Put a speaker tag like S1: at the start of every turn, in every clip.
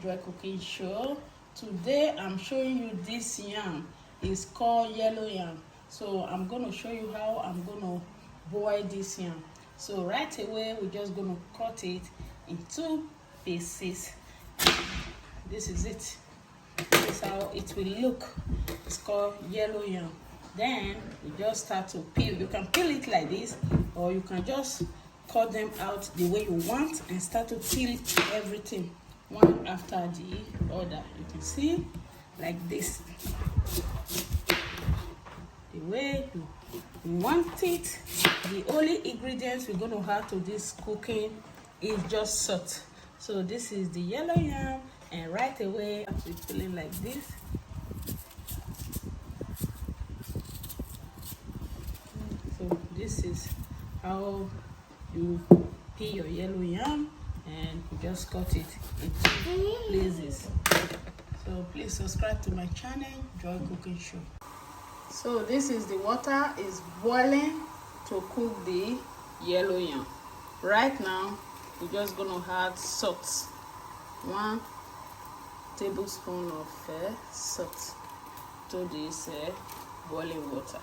S1: Joy Cooking Show. Today I'm showing you this yam. It's called yellow yam. So I'm going to show you how I'm going to boil this yam. So right away we're just going to cut it in 2 pieces. This is it. This is how it will look. It's called yellow yam. Then you just start to peel. You can peel it like this, or you can just cut them out the way you want and start to peel everything one after the other. You can see like this, the way you want it. The only ingredients we're going to add to this cooking is just salt. So this is the yellow yam, and right away we're peeling like this. So this is how you peel your yellow yam, and you just cut it into places. So please subscribe to my channel, Joy Cooking Show. So this is the water is boiling to cook the yellow yam. Right now we're just gonna add salt, 1 tablespoon of salt to this boiling water.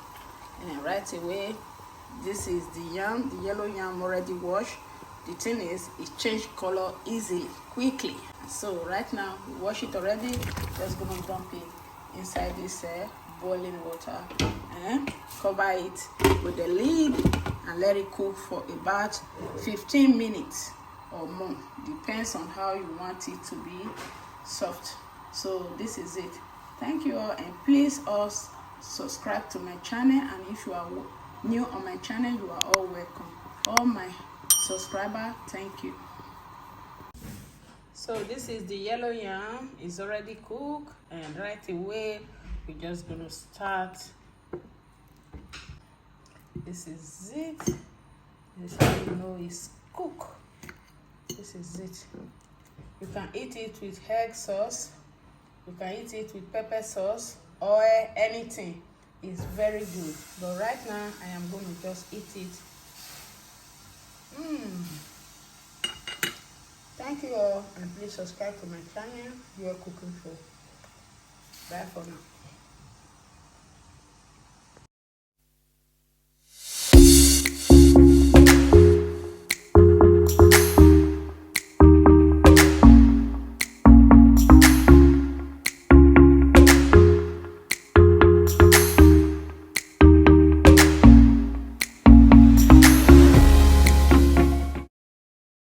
S1: And right away, this is the yam, the yellow yam already washed. The thing is, it changed color easily, quickly. So right now, we wash it already. Just gonna dump it inside this boiling water and cover it with the lid and let it cook for about 15 minutes or more. Depends on how you want it to be soft. So this is it. Thank you all, and please also subscribe to my channel. And if you are new on my channel, you are all welcome. All my subscribers, thank you. So this is the yellow yam. It's already cooked, and right away we're just gonna start. This is it. This is how you know it's cooked. This is it. You can eat it with egg sauce, you can eat it with pepper sauce, or anything. It's very good, but right now I am going to just eat it. Thank you all, and please subscribe to my channel, Joy Cooking Show. Bye for now.